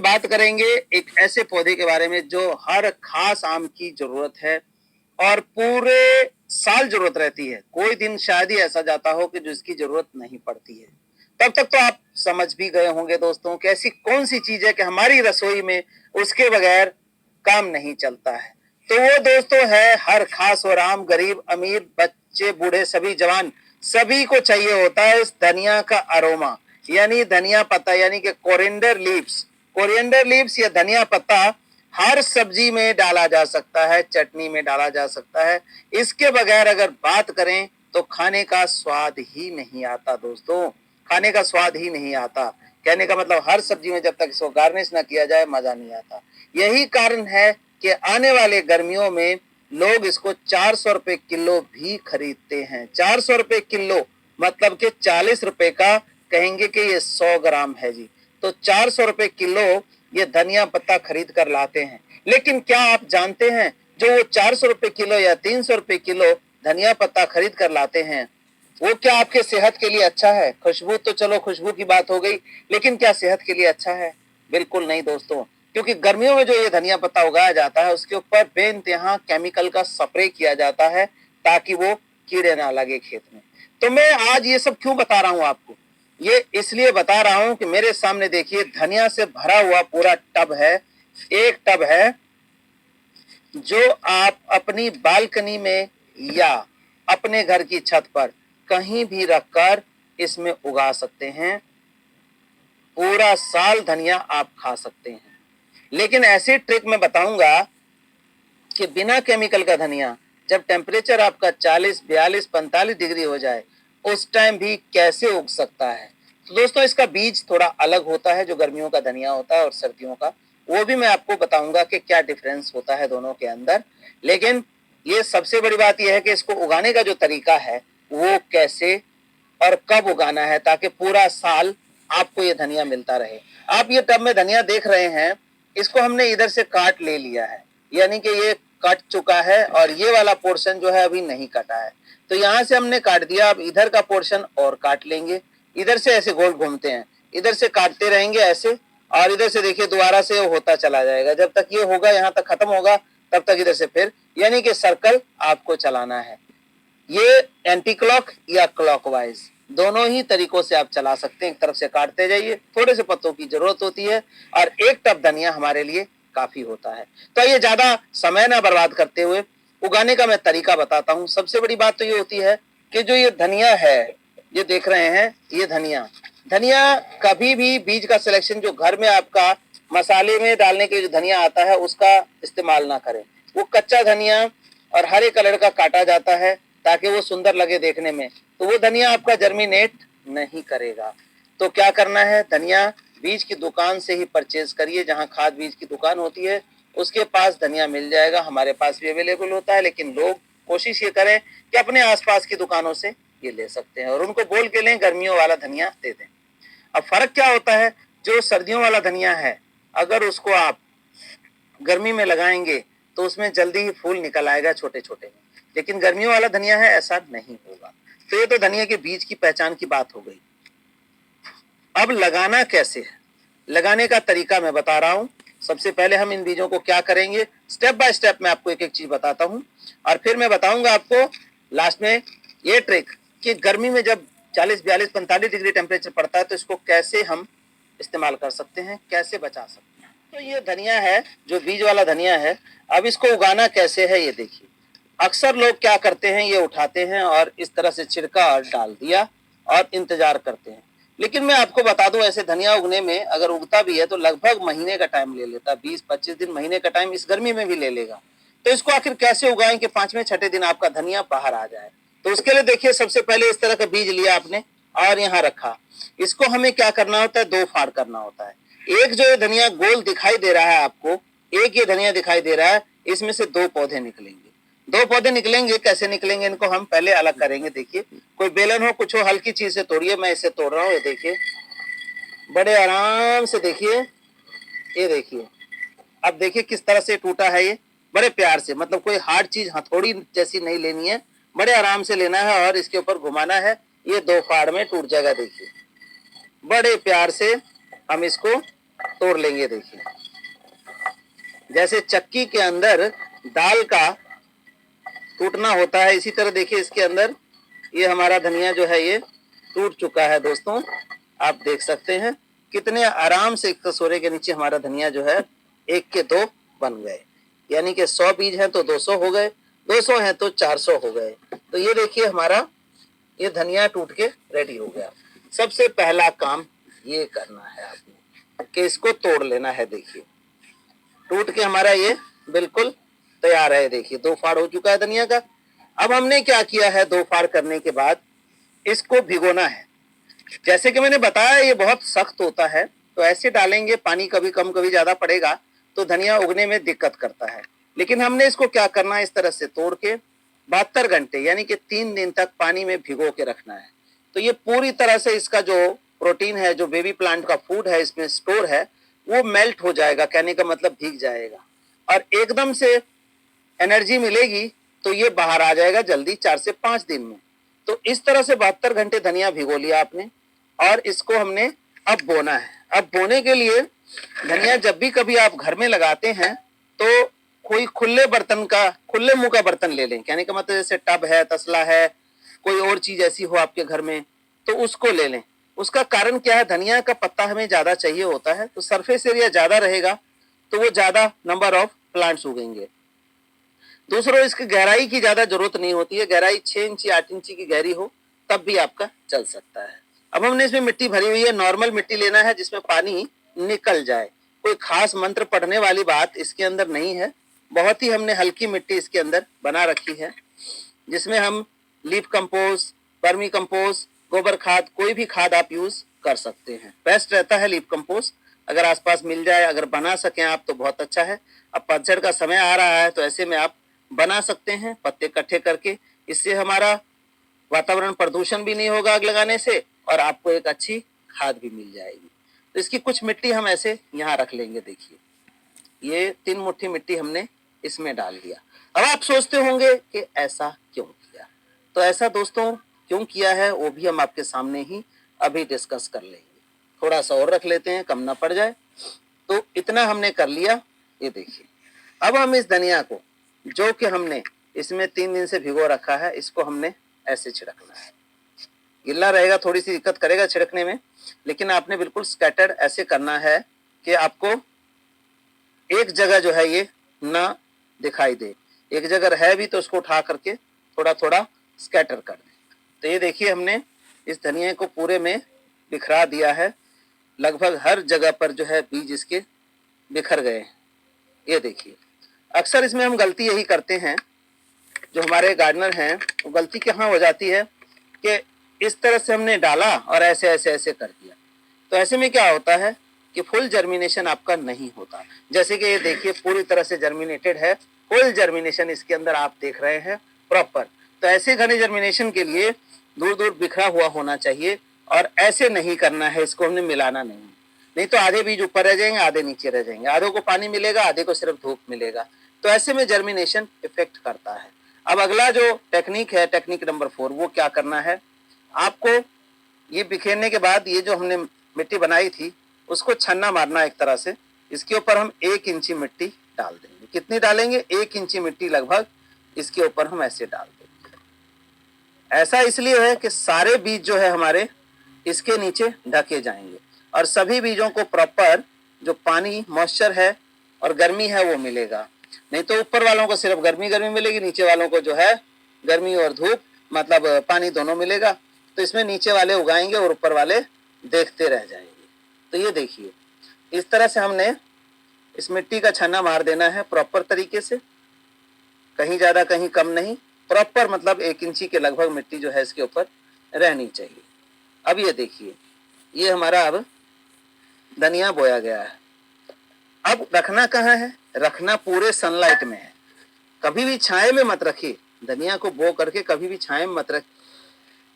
बात करेंगे एक ऐसे पौधे के बारे में जो हर खास आम की जरूरत है और पूरे साल जरूरत रहती है। कोई दिन शायद ही ऐसा जाता हो कि जिसकी जरूरत नहीं पड़ती है। तब तक तो आप समझ भी गए होंगे दोस्तों कि ऐसी कौन सी चीज है कि हमारी रसोई में उसके बगैर काम नहीं चलता है। तो वो दोस्तों है हर खास और आम, गरीब अमीर, बच्चे बूढ़े सभी जवान सभी को चाहिए होता है इस धनिया का अरोमा, यानी धनिया पत्ता, यानी कि कोरिएंडर लीव्स। कोरिएंडर लीव्स या धनिया पत्ता हर सब्जी में डाला जा सकता है, चटनी में डाला जा सकता है। इसके बगैर अगर बात करें तो खाने का स्वाद ही नहीं आता दोस्तों, खाने का स्वाद ही नहीं आता। कहने का मतलब हर सब्जी में जब तक इसको गार्निश ना किया जाए मजा नहीं आता। यही कारण है कि आने वाले गर्मियों में लोग इसको 400 रुपए किलो भी खरीदते हैं। 400 रुपए किलो मतलब कि 40 रुपए का कहेंगे कि ये 100 ग्राम है जी। तो 400 रुपए किलो ये धनिया पत्ता खरीद कर लाते हैं। लेकिन क्या आप जानते हैं जो वो 400 रुपए किलो या 300 रुपए किलो धनिया पत्ता खरीद कर लाते हैं वो क्या आपके सेहत के लिए अच्छा है? खुशबू तो चलो खुशबू की बात हो गई, लेकिन क्या सेहत के लिए अच्छा है? बिल्कुल नहीं दोस्तों, क्योंकि गर्मियों में जो ये धनिया पत्ता उगाया जाता है उसके ऊपर बेइंतहा केमिकल का स्प्रे किया जाता है ताकि वो कीड़े ना लगे खेत में। तो मैं आज ये सब क्यों बता रहा हूं आपको? ये इसलिए बता रहा हूं कि मेरे सामने देखिए धनिया से भरा हुआ पूरा टब है। एक टब है जो आप अपनी बालकनी में या अपने घर की छत पर कहीं भी रखकर इसमें उगा सकते हैं। पूरा साल धनिया आप खा सकते हैं। लेकिन ऐसी ट्रिक मैं बताऊंगा कि बिना केमिकल का धनिया जब टेम्परेचर आपका 40, 42, 45 डिग्री हो जाए उस टाइम भी कैसे उग सकता है। तो दोस्तों इसका बीज थोड़ा अलग होता है जो गर्मियों का धनिया होता है और सर्दियों का, वो भी मैं आपको बताऊंगा कि क्या डिफरेंस होता है दोनों के अंदर। लेकिन ये सबसे बड़ी बात यह है कि इसको उगाने का जो तरीका है वो कैसे और कब उगाना है ताकि पूरा साल आपको ये धनिया मिलता रहे। आप ये टब में धनिया देख रहे हैं, इसको हमने इधर से काट ले लिया है, यानी कि ये कट चुका है और ये वाला पोर्शन जो है अभी नहीं कटा है। तो यहाँ से हमने काट दिया, अब इधर का पोर्शन और काट लेंगे। इधर से ऐसे गोल घूमते हैं, इधर से काटते रहेंगे ऐसे, और इधर से देखिए दोबारा से होता चला जाएगा। जब तक ये होगा यहाँ तक खत्म होगा तब तक इधर से फिर, यानी कि सर्कल आपको चलाना है। ये एंटी क्लॉक या क्लॉकवाइज दोनों ही तरीकों से आप चला सकते हैं। एक तरफ से काटते जाइए, थोड़े से पत्तों की जरूरत होती है और एक टब धनिया हमारे लिए काफी होता है। तो ये ज्यादा समय ना बर्बाद करते हुए उगाने का मैं तरीका बताता हूँ। सबसे बड़ी बात तो ये होती है कि जो ये धनिया है, ये देख रहे हैं, ये धनिया धनिया कभी भी बीज का सिलेक्शन जो घर में आपका मसाले में डालने के जो धनिया आता है उसका इस्तेमाल ना करें। वो कच्चा धनिया और हरे कलर का काटा जाता है ताकि वो सुंदर लगे देखने में, तो वो धनिया आपका जर्मिनेट नहीं करेगा। तो क्या करना है, धनिया बीज की दुकान से ही परचेज करिए। जहां खाद बीज की दुकान होती है उसके पास धनिया मिल जाएगा। हमारे पास भी अवेलेबल होता है, लेकिन लोग कोशिश ये करें कि अपने आसपास की दुकानों से ये ले सकते हैं और उनको बोल के लें गर्मियों वाला धनिया दे दें। अब फर्क क्या होता है, जो सर्दियों वाला धनिया है अगर उसको आप गर्मी में लगाएंगे तो उसमें जल्दी ही फूल निकल आएगा छोटे छोटे, लेकिन गर्मियों वाला धनिया है ऐसा नहीं होगा। तो ये तो धनिया के बीज की पहचान की बात हो गई। अब लगाना कैसे है, लगाने का तरीका मैं बता रहा हूं। सबसे पहले हम इन बीजों को क्या करेंगे, स्टेप बाय स्टेप मैं आपको एक एक चीज बताता हूं और फिर मैं बताऊंगा आपको लास्ट में ये ट्रिक कि गर्मी में जब 40, 42, 45 डिग्री टेम्परेचर पड़ता है तो इसको कैसे हम इस्तेमाल कर सकते हैं, कैसे बचा सकते हैं। तो ये धनिया है जो बीज वाला धनिया है। अब इसको उगाना कैसे है ये देखिए। अक्सर लोग क्या करते हैं, ये उठाते हैं और इस तरह से छिड़का और डाल दिया और इंतजार करते हैं। लेकिन मैं आपको बता दूं ऐसे धनिया उगने में अगर उगता भी है तो लगभग महीने का टाइम ले लेता, 20-25 दिन, महीने का टाइम इस गर्मी में भी ले लेगा। तो इसको आखिर कैसे उगाएं कि 5वें 6ठे दिन आपका धनिया बाहर आ जाए। तो उसके लिए देखिए सबसे पहले इस तरह का बीज लिया आपने और यहाँ रखा। इसको हमें क्या करना होता है, 2 फाड़ करना होता है। एक जो ये धनिया गोल दिखाई दे रहा है आपको, एक ये धनिया दिखाई दे रहा है, इसमें से 2 पौधे निकलेंगे। 2 पौधे निकलेंगे, कैसे निकलेंगे इनको हम पहले अलग करेंगे। देखिए कोई बेलन हो, कुछ हो, हल्की चीज से तोड़िए। मैं इसे तोड़ रहा हूँ, ये देखिए बड़े आराम से देखिए, ये देखिए। अब देखिए किस तरह से टूटा है ये, बड़े प्यार से, मतलब कोई हार्ड चीज हथौड़ी जैसी नहीं लेनी है, बड़े आराम से लेना है और इसके ऊपर घुमाना है। ये 2 फाड़ में टूट जाएगा। देखिए बड़े प्यार से हम इसको तोड़ लेंगे। देखिए जैसे चक्की के अंदर दाल का टूटना होता है, इसी तरह देखिए इसके अंदर ये हमारा धनिया जो है ये टूट चुका है। दोस्तों आप देख सकते हैं कितने आराम से एक कटोरे के नीचे हमारा धनिया जो है 1 के 2 बन गए। यानी कि 100 बीज हैं तो 200 हो गए, 200 हैं तो 400 हो गए। तो ये देखिए हमारा ये धनिया टूट के रेडी हो गया। सबसे पहला काम ये करना है आपने कि इसको तोड़ लेना है। देखिए टूट के हमारा ये बिल्कुल तैयार है। देखिए 2 फाड़ हो चुका है धनिया का। अब हमने क्या किया है, 2 फाड़ करने के बाद इसको भिगोना है। जैसे कि मैंने बताया ये बहुत सख्त होता है, तो ऐसे डालेंगे पानी कभी कम कभी ज्यादा पड़ेगा तो धनिया उगने में दिक्कत करता है। लेकिन हमने इसको क्या करना है, इस तरह से तोड़ के 72 घंटे यानी कि 3 दिन तक पानी में भिगो के रखना है। तो ये पूरी तरह से इसका जो प्रोटीन है, जो बेबी प्लांट का फूड है इसमें स्टोर है, वो मेल्ट हो जाएगा। कहने का मतलब भीग जाएगा और एकदम से एनर्जी मिलेगी तो ये बाहर आ जाएगा जल्दी 4 से 5 दिन में। तो इस तरह से 72 घंटे धनिया भिगो लिया आपने और इसको हमने अब बोना है। अब बोने के लिए धनिया जब भी कभी आप घर में लगाते हैं तो कोई खुले मुंह का बर्तन ले लें। कहने का मतलब जैसे टब है, तसला है, कोई और चीज ऐसी हो आपके घर में तो उसको ले लें। उसका कारण क्या है, धनिया का पत्ता हमें ज्यादा चाहिए होता है, तो सरफेस एरिया ज्यादा रहेगा तो वो ज्यादा नंबर ऑफ प्लांट्स उगेंगे। दूसरों इसकी गहराई की ज्यादा जरूरत नहीं होती है, गहराई 6 इंची 8 इंची की गहरी हो तब भी आपका चल सकता है। अब हमने इसमें मिट्टी भरी हुई है, नॉर्मल मिट्टी लेना है जिसमें पानी निकल जाए। कोई खास मंत्र पढ़ने वाली बात इसके अंदर नहीं है, बहुत ही हमने हल्की मिट्टी इसके अंदर बना रखी है जिसमें हम लीफ कंपोस्ट, वर्मी कंपोस्ट, गोबर खाद, कोई भी खाद आप यूज कर सकते हैं। बेस्ट रहता है लीफ कंपोस्ट, अगर आसपास मिल जाए, अगर बना सकें आप तो बहुत अच्छा है। अब पतझड़ का समय आ रहा है तो ऐसे में आप बना सकते हैं पत्ते इकट्ठे करके। इससे हमारा वातावरण प्रदूषण भी नहीं होगा आग लगाने से और आपको एक अच्छी खाद भी मिल जाएगी। तो इसकी कुछ मिट्टी हम ऐसे यहाँ रख लेंगे। देखिए ये 3 मुट्ठी मिट्टी हमने इसमें डाल दिया। अब आप सोचते होंगे कि ऐसा क्यों किया, तो ऐसा दोस्तों क्यों किया है वो भी हम आपके सामने ही अभी डिस्कस कर लेंगे। थोड़ा सा और रख लेते हैं, कम ना पड़ जाए। तो इतना हमने कर लिया। ये देखिए अब हम इस धनिया को जो कि हमने इसमें 3 दिन से भिगो रखा है इसको हमने ऐसे छिड़कना है। गिल्ला रहेगा, थोड़ी सी दिक्कत करेगा छिड़कने में, लेकिन आपने बिल्कुल स्कैटर्ड ऐसे करना है कि आपको एक जगह जो है ये ना दिखाई दे। एक जगह है भी तो उसको उठा करके थोड़ा थोड़ा स्कैटर कर दें। तो ये देखिए हमने इस धनिया को पूरे में बिखरा दिया है, लगभग हर जगह पर जो है बीज इसके बिखर गए। ये देखिए अक्सर इसमें हम गलती यही करते हैं, जो हमारे गार्डनर हैं वो गलती कहाँ हो जाती है कि इस तरह से हमने डाला और ऐसे ऐसे ऐसे कर दिया। तो ऐसे में क्या होता है कि फुल जर्मिनेशन आपका नहीं होता। जैसे कि ये देखिए पूरी तरह से जर्मिनेटेड है, फुल जर्मिनेशन इसके अंदर आप देख रहे हैं प्रॉपर। तो ऐसे घने जर्मिनेशन के लिए दूर दूर बिखरा हुआ होना चाहिए और ऐसे नहीं करना है, इसको हमने मिलाना नहीं तो आधे बीज ऊपर रह जाएंगे, आधे नीचे रह जाएंगे, आधे को पानी मिलेगा, आधे को सिर्फ धूप मिलेगा। तो ऐसे में जर्मिनेशन इफेक्ट करता है। अब अगला जो टेक्निक है, टेक्निक नंबर 4, वो क्या करना है, आपको ये बिखेरने के बाद ये जो हमने मिट्टी बनाई थी उसको छन्ना मारना एक तरह से। इसके ऊपर हम 1 इंची मिट्टी डाल देंगे। कितनी डालेंगे, 1 इंची मिट्टी लगभग इसके ऊपर हम ऐसे डाल देंगे। ऐसा इसलिए है कि सारे बीज जो है हमारे इसके नीचे ढके जाएंगे और सभी बीजों को प्रॉपर जो पानी, मॉइस्चर है और गर्मी है वो मिलेगा। नहीं तो ऊपर वालों को सिर्फ गर्मी गर्मी मिलेगी, नीचे वालों को जो है गर्मी और धूप मतलब पानी दोनों मिलेगा। तो इसमें नीचे वाले उगाएंगे और ऊपर वाले देखते रह जाएंगे। तो ये देखिए इस तरह से हमने इस मिट्टी का छन्ना मार देना है प्रॉपर तरीके से, कहीं ज्यादा कहीं कम नहीं, प्रॉपर मतलब 1 इंची के लगभग मिट्टी जो है इसके ऊपर रहनी चाहिए। अब ये देखिए ये हमारा अब धनिया बोया गया है। अब रखना कहाँ है, रखना पूरे सनलाइट में है, कभी भी छाए में मत रखिए। धनिया को बो करके कभी भी छाए में मत रखिए।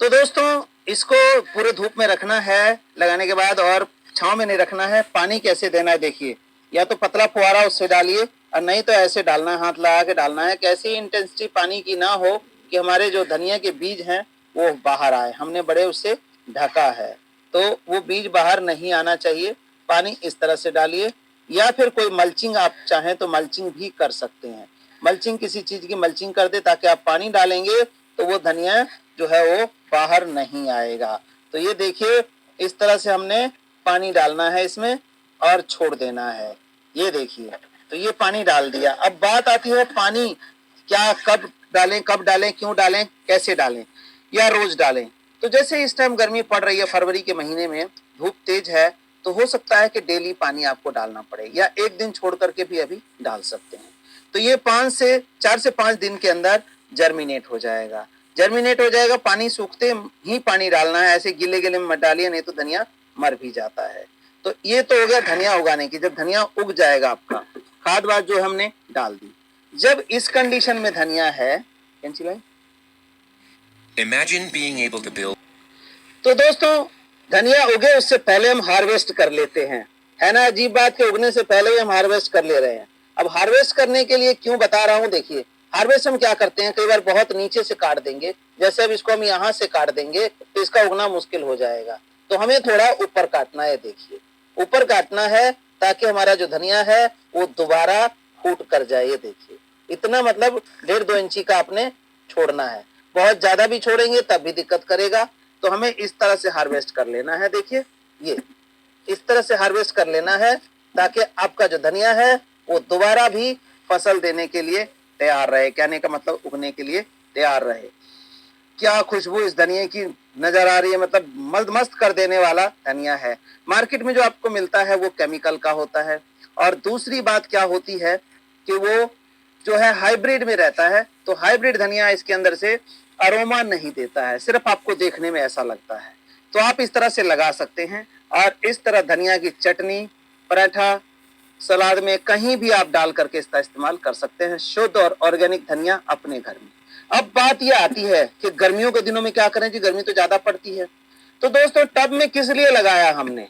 तो दोस्तों इसको पूरे धूप में रखना है लगाने के बाद, और छांव में नहीं रखना है। पानी कैसे देना है देखिए, या तो पतला फुहारा उससे डालिए और नहीं तो ऐसे डालना है, हाथ लगा के डालना है। कैसी इंटेंसिटी पानी की ना हो कि हमारे जो धनिया के बीज हैं वो बाहर आए। हमने बड़े उससे ढका है तो वो बीज बाहर नहीं आना चाहिए, पानी इस तरह से डालिए, या फिर कोई मल्चिंग आप चाहें तो मल्चिंग भी कर सकते हैं। मल्चिंग किसी चीज की मल्चिंग कर दे ताकि आप पानी डालेंगे तो वो धनिया जो है वो बाहर नहीं आएगा। तो ये देखिए इस तरह से हमने पानी डालना है इसमें और छोड़ देना है। ये देखिए तो ये पानी डाल दिया। अब बात आती है पानी क्या कब डालें, क्यों डालें, कैसे डालें या रोज डालें। तो जैसे इस टाइम गर्मी पड़ रही है, फरवरी के महीने में धूप तेज है, तो हो सकता है कि डेली पानी आपको डालना पड़े या एक दिन छोड़ करके भी अभी डाल सकते हैं। तो ये 4 से 5 दिन के अंदर जर्मिनेट हो जाएगा। पानी सूखते ही पानी डालना है, ऐसे गिले गिले में मत डालिए, नहीं तो धनिया मर भी जाता है। तो ये तो हो गया धनिया उगाने की। जब धनिया उग जाएगा आपका, खाद वाद जो हमने डाल दी, जब इस कंडीशन में धनिया है, Imagine being able to build. तो दोस्तों धनिया उगे उससे पहले हम हार्वेस्ट कर लेते हैं, है ना। अजीब बात के उगने से पहले ही हम हार्वेस्ट कर ले रहे हैं। अब हार्वेस्ट करने के लिए क्यों बता रहा हूं, देखिए हार्वेस्ट हम क्या करते हैं, कई बार बहुत नीचे से काट देंगे, जैसे अब इसको हम यहाँ से काट देंगे तो इसका उगना मुश्किल हो जाएगा। तो हमें थोड़ा ऊपर काटना है, देखिए ऊपर काटना है ताकि हमारा जो धनिया है वो दोबारा फूट कर जाए। ये देखिए इतना मतलब 1.5-2 इंची का आपने छोड़ना है, बहुत ज्यादा भी छोड़ेंगे तब भी दिक्कत करेगा। तो हमें इस तरह से हार्वेस्ट कर लेना है, देखिए ये इस तरह से हार्वेस्ट कर लेना है ताकि आपका जो धनिया है वो दोबारा भी फसल देने के लिए तैयार रहे, कहने का मतलब उगने के लिए तैयार रहे। क्या खुशबू इस धनिया की नजर आ रही है, मतलब मस्त कर देने वाला धनिया है। मार्केट में जो आपको मिलता है वो केमिकल का होता है। और दूसरी बात क्या होती है कि वो जो है हाइब्रिड में रहता है, तो हाइब्रिड धनिया इसके अंदर से अरोमा नहीं देता है, सिर्फ आपको देखने में ऐसा लगता है। तो आप इस तरह से लगा सकते हैं और इस तरह धनिया की चटनी, पराठा, सलाद में कहीं भी आप डाल करके इसका इस्तेमाल कर सकते हैं, शुद्ध और ऑर्गेनिक धनिया अपने घर में। अब बात यह आती है कि गर्मियों के दिनों में क्या करें जी, गर्मी तो ज्यादा पड़ती है। तो दोस्तों टब में किस लिए लगाया हमने,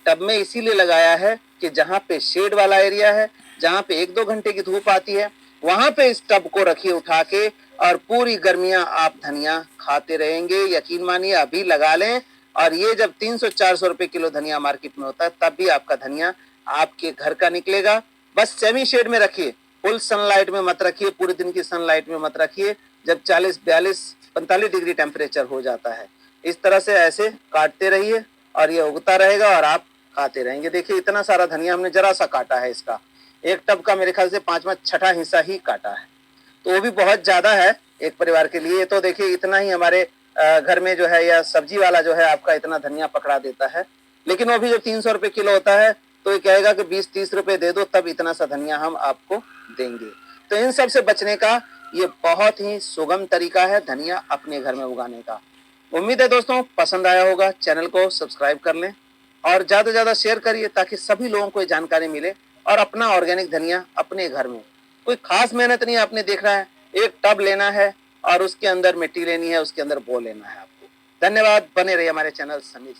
टब में इसीलिए लगाया है कि जहां पे शेड वाला एरिया है, जहां पे 1-2 घंटे की धूप आती है, वहां पे इस टब को रखिए उठा के और पूरी गर्मियां आप धनिया खाते रहेंगे। यकीन मानिए अभी लगा लें और ये जब 300-400 रुपए किलो धनिया मार्केट में होता है तब भी आपका धनिया आपके घर का निकलेगा। बस सेमी शेड में रखिए, फुल सनलाइट में मत रखिए, पूरे दिन की सनलाइट में मत रखिए। जब 40, 42, 45 डिग्री टेम्परेचर हो जाता है, इस तरह से ऐसे काटते रहिए और ये उगता रहेगा और आप खाते रहेंगे। देखिए इतना सारा धनिया हमने जरा सा काटा है, इसका एक टब का मेरे ख्याल से 5वां-6ठा हिस्सा ही काटा है, तो वो भी बहुत ज्यादा है एक परिवार के लिए। तो देखिए इतना ही हमारे घर में जो है या सब्जी वाला जो है आपका इतना धनिया पकड़ा देता है, लेकिन वो भी जो 300 रुपए किलो होता है तो ये कहेगा कि 20-30 रुपए दे दो तब इतना सा धनिया हम आपको देंगे। तो इन सब से बचने का ये बहुत ही सुगम तरीका है धनिया अपने घर में उगाने का। उम्मीद है दोस्तों पसंद आया होगा, चैनल को सब्सक्राइब कर लें और ज्यादा से ज्यादा शेयर करिए ताकि सभी लोगों को ये जानकारी मिले और अपना ऑर्गेनिक धनिया अपने घर में, कोई खास मेहनत नहीं आपने देख रहा है, एक टब लेना है और उसके अंदर मिट्टी लेनी है, उसके अंदर बो लेना है आपको। धन्यवाद, बने रहिए हमारे चैनल समीर।